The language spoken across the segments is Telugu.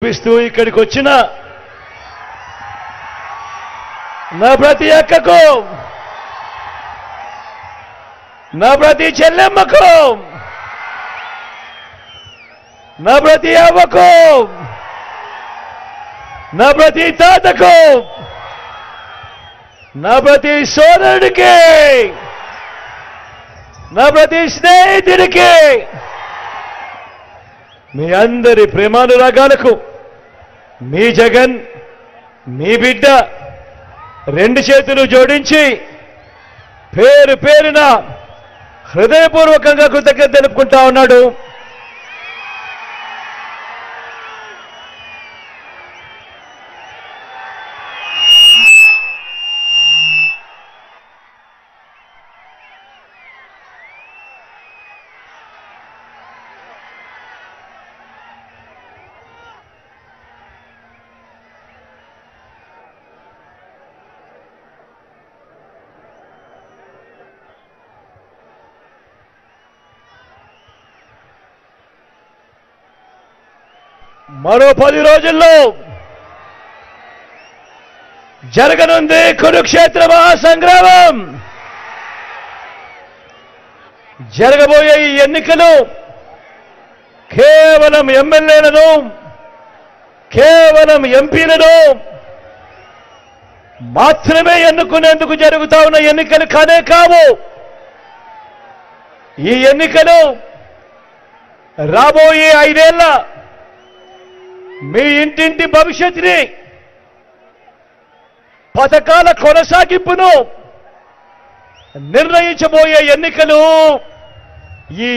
పిస్తూ ఇక్కడికి వచ్చిన నా ప్రతి అక్కకు, నా ప్రతి చెల్లెమ్మకు, నా ప్రతి అవ్వకు, నా ప్రతి తాతకు, నా ప్రతి సోదరుడికి, నా ప్రతి స్నేహితుడికి, మీ అందరి ప్రేమానురాగాలకు మీ జగన్, మీ బిడ్డ రెండు చేతులు జోడించి పేరు పేరున హృదయపూర్వకంగా కృతజ్ఞత తెలుపుకుంటా ఉన్నాడు. మరో 10 రోజుల్లో జరగనుంది కురుక్షేత్ర మహాసంగ్రామం. జరగబోయే ఈ ఎన్నికలు కేవలం ఎమ్మెల్యేలను, కేవలం ఎంపీలను మాత్రమే ఎన్నుకునేందుకు జరుగుతా ఉన్న ఎన్నికలు కానే కావు. ఈ ఎన్నికలు రాబోయే 5 ఏళ్ల మీ ఇంటింటి భవిష్యత్తుని, పథకాల కొనసాగింపును నిర్ణయించబోయే ఎన్నికలు. ఈ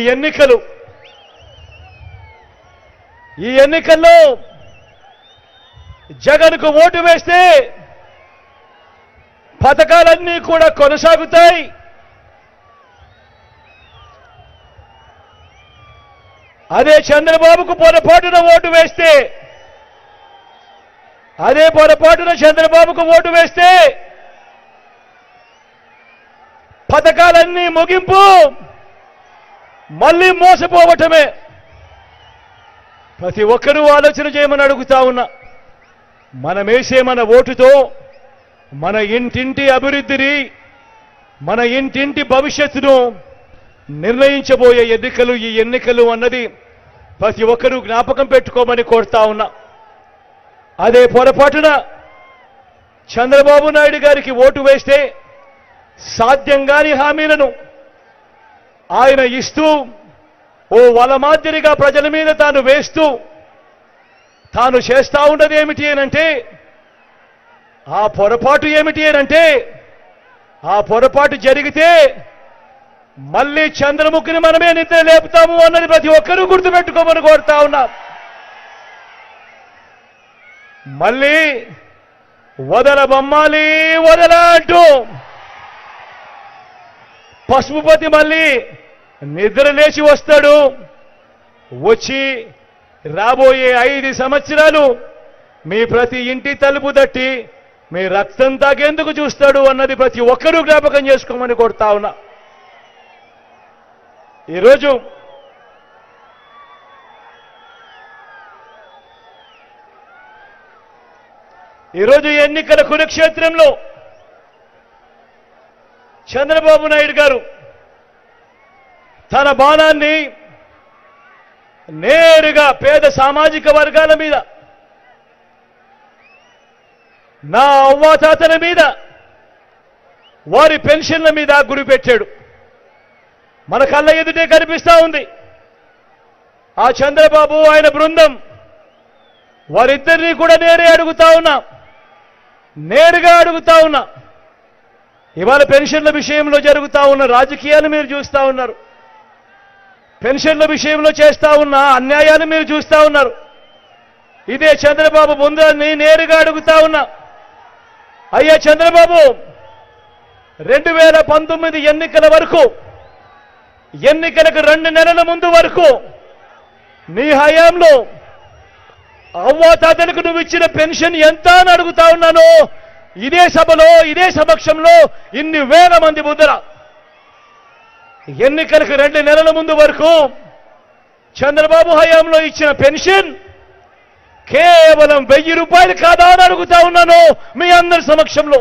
ఎన్నికల్లో జగన్కు ఓటు వేస్తే పథకాలన్నీ కూడా కొనసాగుతాయి. అదే చంద్రబాబుకు పొరపాటున ఓటు వేస్తే, అదే పొరపాటున చంద్రబాబుకు ఓటు వేస్తే పథకాలన్నీ ముగింపు, మళ్ళీ మోసపోవటమే. ప్రతి ఒక్కరూ ఆలోచన చేయమని అడుగుతా ఉన్నా. మనమేసే మన ఓటుతో మన ఇంటింటి అభివృద్ధిని, మన ఇంటింటి భవిష్యత్తును నిర్ణయించబోయే ఎన్నికలు ఈ ఎన్నికలు అన్నది ప్రతి ఒక్కరూ జ్ఞాపకం పెట్టుకోమని కోరుతా ఉన్నా. అదే పొరపాటున చంద్రబాబు నాయుడు గారికి ఓటు వేస్తే సాధ్యం కాని హామీలను ఆయన ఇస్తూ, ఓ వల మాదిరిగా ప్రజల మీద తాను వేస్తూ, తాను చేస్తా ఉన్నది ఏమిటి అనంటే, ఆ పొరపాటు ఏమిటి అనంటే, ఆ పొరపాటు జరిగితే మళ్ళీ చంద్రముఖిని మనమే నిద్ర లేపుతాము అన్నది ప్రతి ఒక్కరూ గుర్తుపెట్టుకోమని కోరుతా ఉన్నా. మళ్ళీ వదల బొమ్మాలి వదల అంటూ పసుపుపతి మళ్ళీ నిద్ర లేచి వస్తాడు. వచ్చి రాబోయే 5 సంవత్సరాలు మీ ప్రతి ఇంటి తలుపు తట్టి మీ రక్తం తాగేందుకు చూస్తాడు అన్నది ప్రతి ఒక్కరూ జ్ఞాపకం చేసుకోమని కోరుతా ఉన్నా. ఈరోజు ఎన్నికల కురుక్షేత్రంలో చంద్రబాబు నాయుడు గారు తన బాణాన్ని నేరుగా పేద సామాజిక వర్గాల మీద, నా అవ్వాతాతల మీద, వారి పెన్షన్ల మీద గురిపెట్టాడు. మన కళ్ళ ఎదుటే కనిపిస్తా ఉంది. ఆ చంద్రబాబు ఆయన బృందం వారిద్దరినీ కూడా నేరుగా అడుగుతా ఉన్నా. ఇవాళ పెన్షన్ల విషయంలో జరుగుతా ఉన్న రాజకీయాలు మీరు చూస్తా ఉన్నారు. పెన్షన్ల విషయంలో చేస్తా ఉన్న అన్యాయాన్ని మీరు చూస్తా ఉన్నారు. ఇదే చంద్రబాబు బృందాన్ని నేరుగా అడుగుతా ఉన్నా. అయ్యా చంద్రబాబు, 2019 ఎన్నికల వరకు, ఎన్నికలకు 2 నెలల ముందు వరకు నీ హయాంలో అవ్వాతాతలకు నువ్వు ఇచ్చిన పెన్షన్ ఎంత అని అడుగుతా ఉన్నాను. ఇదే సభలో, ఇదే సమక్షంలో ఇన్ని వేల మంది ముందర ఎన్నికలకు 2 నెలల ముందు వరకు చంద్రబాబు హయాంలో ఇచ్చిన పెన్షన్ కేవలం 1000 రూపాయలు కాదా అని అడుగుతా ఉన్నాను మీ అందరి సమక్షంలో.